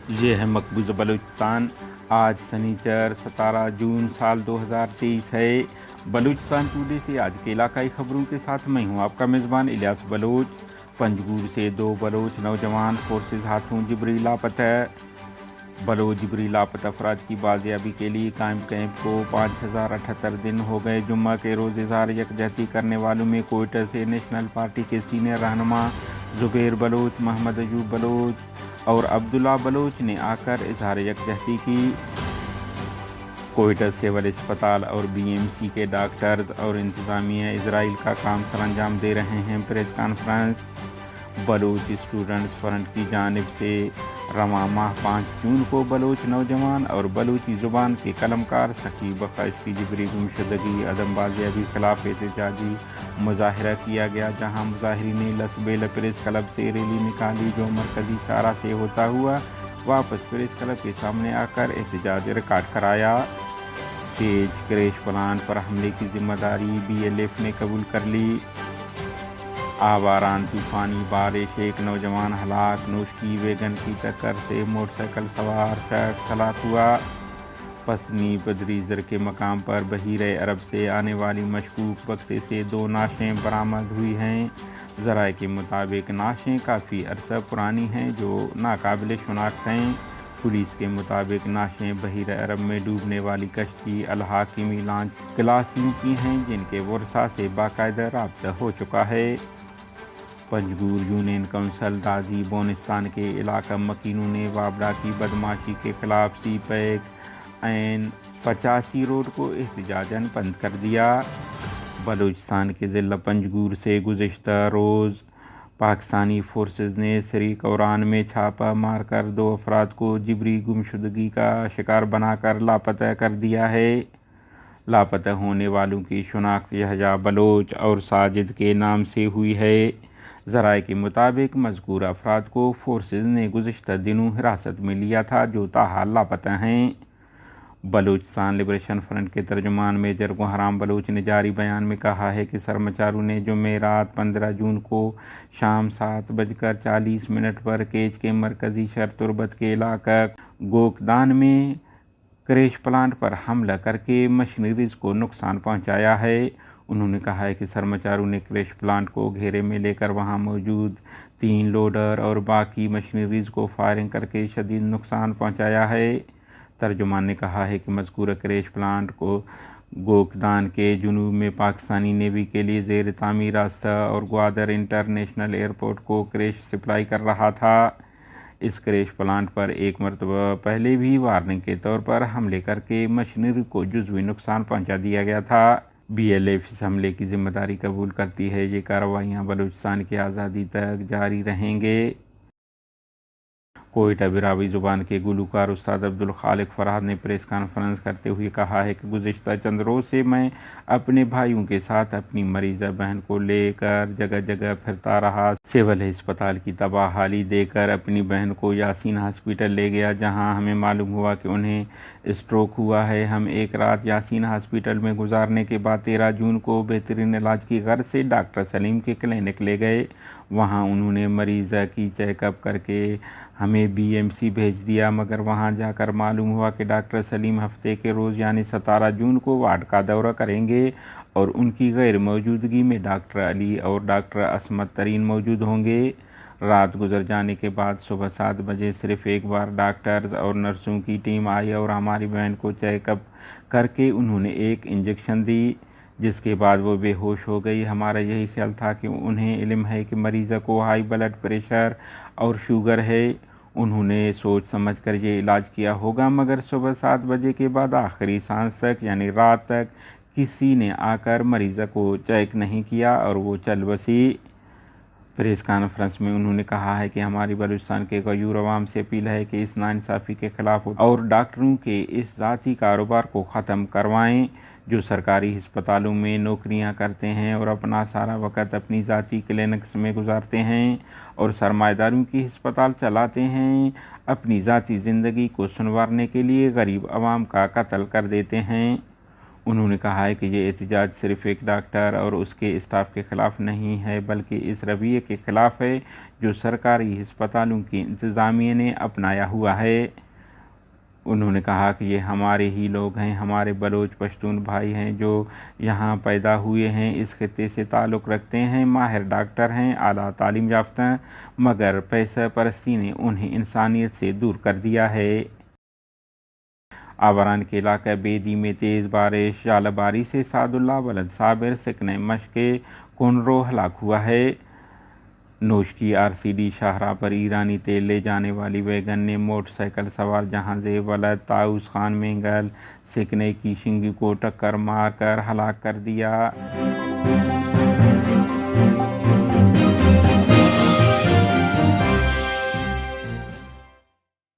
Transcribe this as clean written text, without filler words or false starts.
ये है मकबूज़ बलूचिस्तान। आज शनिचर 17 जून साल 2023 है। बलूचिस्तान टुडे से आज के इलाकाई खबरों के साथ मैं हूं आपका मेज़बान इलियास बलोच। पंजगूर से 2 बलोच नौजवान फोर्सेस हाथों जिबरी लापता। बलोच जिबरी लापता अफराद की बाजियाबी के लिए कायम कैंप को 5078 दिन हो गए। जुम्मा के रोज़ इज़हार यकजहती करने वालों में कोयटा से नेशनल पार्टी के सीनियर रहनुमा ज़ुबैर बलोच, मोहम्मद अयूब बलोच और अब्दुल्ला बलोच ने आकर इज़हार यकजहती की। कोयटा सिविल अस्पताल और बीएमसी के डॉक्टर्स और इंतज़ामिया इजराइल का काम सरअंजाम दे रहे हैं। Press conference. Baloch Students Front की जानिब से रवां माह 5 जून को बलोच नौजवान और बलूची ज़ुबान के कलमकार सकीब बख्श की जिबरी गुमशुदगी अदम बाजियाबी खिलाफ एहतजाजी मुजाहरा किया गया, जहाँ मुजाहिरीन ने लसबेल प्रेस क्लब से रैली निकाली, जो मरकज़ी शाहरा से होता हुआ वापस प्रेस क्लब के सामने आकर एहतजाज रिकॉर्ड कराया। तेज क्रैश प्लान पर हमले की जिम्मेदारी BLF ने कबूल कर ली। आवारान तूफ़ानी बारिश, एक नौजवान हलाक। नूश वैगन की टक्कर से मोटरसाइकिल सवार शख्स हलाक हुआ। पसनी बदरीज़र के मकाम पर बहीरे अरब से आने वाली मशकूक बक्से से 2 नाशें बरामद हुई हैं। ज़राए के मुताबिक नाशें काफ़ी अरसा पुरानी हैं जो नाकाबिल शुनाख्त हैं। पुलिस के मुताबिक नाशें बहीरे अरब में डूबने वाली कश्ती अल-हाकिमी लॉन्च क्लासियों की हैं, जिनके वर्षा से बाकायदा राब्ता हो चुका है। पंजगूर यूनियन काउंसिल दाजी बोनिस्तान के इलाका मकीनों ने वाबड़ा की बदमाशी के खिलाफ सी पैक एन 85 रोड को एहतजाजन बंद कर दिया। बलूचिस्तान के ज़िला पंजगूर से गुज़िश्ता रोज़ पाकिस्तानी फोर्सेस ने सरी कौरान में छापा मारकर 2 अफराद को जिबरी गुमशुदगी का शिकार बनाकर लापता कर दिया है। लापता होने वालों की शनाख्त यहया बलोच और साजिद के नाम से हुई है। ज़राए के मुताबिक मज़कूर अफराद को फोर्सेस ने गुज़िश्ता दिनों हिरासत में लिया था, जो ताहाल लापता हैं। बलूचिस्तान लिबरेशन फ्रंट के तर्जुमान मेजर गुहराम बलोच ने जारी बयान में कहा है कि सरमचारू ने जुमेरात 15 जून को शाम 7:40 पर केच के मरकज़ी शहर तुरबत के इलाका गोकदान में क्रैश प्लांट पर हमला करके मशीनरीज़ को नुकसान पहुंचाया है। उन्होंने कहा है कि सरमचारू ने क्रैश प्लांट को घेरे में लेकर वहां मौजूद 3 लोडर और बाकी मशीनरीज़ को फायरिंग करके शदीद नुकसान पहुंचाया है। तर्जुमान ने कहा है कि मज़कूर क्रैश प्लांट को गोकदान के जुनूब में पाकिस्तानी नेवी के लिए ज़ेर तामीर रास्ता और ग्वादर इंटरनेशनल एयरपोर्ट को क्रैश सप्लाई कर रहा था। इस क्रैश प्लांट पर एक मरतबा पहले भी वार्निंग के तौर पर हमले करके मशीनरी को जुज़वी नुकसान पहुंचा दिया गया था। BLF इस हमले की जिम्मेदारी कबूल करती है। ये कार्रवाइयाँ बलूचिस्तान की आज़ादी तक जारी रहेंगे। कोयटा बिरावी ज़ुबान के गुलूकार उस्ताद अब्दुल खालिक फरहाद ने प्रेस कॉन्फ्रेंस करते हुए कहा है कि गुज़िश्ता चंद रोज़ से मैं अपने भाइयों के साथ अपनी मरीज़ा बहन को लेकर जगह जगह फिरता रहा। सिविल अस्पताल की तबाहाली देकर अपनी बहन को यासीन हॉस्पिटल ले गया, जहां हमें मालूम हुआ कि उन्हें स्ट्रोक हुआ है। हम एक रात यासीन हॉस्पिटल में गुजारने के बाद 13 जून को बेहतरीन इलाज की गर्ज से डॉक्टर सलीम के क्लिनिक ले गए। वहाँ उन्होंने मरीज़ा की चेकअप करके हमें BMC भेज दिया, मगर वहां जाकर मालूम हुआ कि डॉक्टर सलीम हफ्ते के रोज़ यानी 17 जून को वार्ड का दौरा करेंगे और उनकी गैर मौजूदगी में डॉक्टर अली और डॉक्टर असमत तरीन मौजूद होंगे। रात गुजर जाने के बाद सुबह 7 बजे सिर्फ एक बार डॉक्टर्स और नर्सों की टीम आई और हमारी बहन को चेकअप करके उन्होंने एक इंजेक्शन दी, जिसके बाद वो बेहोश हो गई। हमारा यही ख्याल था कि उन्हें इल्म है कि मरीज़ा को हाई ब्लड प्रेशर और शुगर है, उन्होंने सोच समझ कर ये इलाज किया होगा, मगर सुबह 7 बजे के बाद आखिरी सांस तक यानी रात तक किसी ने आकर मरीज़ा को चेक नहीं किया और वो चल बसी। प्रेस कॉन्फ्रेंस में उन्होंने कहा है कि हमारी बलूचिस्तान के गयूर अवाम से अपील है कि इस नाइंसाफ़ी के ख़िलाफ़ और डॉक्टरों के इस ज़ाती कारोबार को ख़त्म करवाएं, जो सरकारी अस्पतालों में नौकरियां करते हैं और अपना सारा वक्त अपनी ज़ाती क्लिनिक्स में गुजारते हैं और सरमाएदारों की अस्पताल चलाते हैं। अपनी ज़ाती ज़िंदगी को सुनवारने के लिए गरीब आवाम का कत्ल कर देते हैं। انہوں نے کہا ہے کہ یہ احتجاج صرف ایک ڈاکٹر اور اس کے اسٹاف کے خلاف نہیں ہے بلکہ اس رویے کے خلاف ہے جو سرکاری ہسپتالوں کی انتظامیہ نے اپنایا ہوا ہے۔ انہوں نے کہا کہ یہ ہمارے ہی لوگ ہیں، ہمارے بلوچ پشتون بھائی ہیں جو یہاں پیدا ہوئے ہیں، اس خطے سے تعلق رکھتے ہیں، ماہر ڈاکٹر ہیں، اعلیٰ تعلیم یافتہ، مگر پیسہ پرستی نے انہیں انسانیت سے دور کر دیا ہے۔ آوران کے علاقہ بیدی میں تیز بارش ژالہ باری سے سعد اللہ ولد صابر سکنہ مشق کنرو ہلاک ہوا ہے۔ نوش کی RCD شاہراہ پر ایرانی تیل لے جانے والی ویگن نے موٹر سائیکل سوار جہاں زیب ولد طاؤس خان مینگل سکنہ کی شنگی کو ٹکر مار کر ہلاک کر دیا۔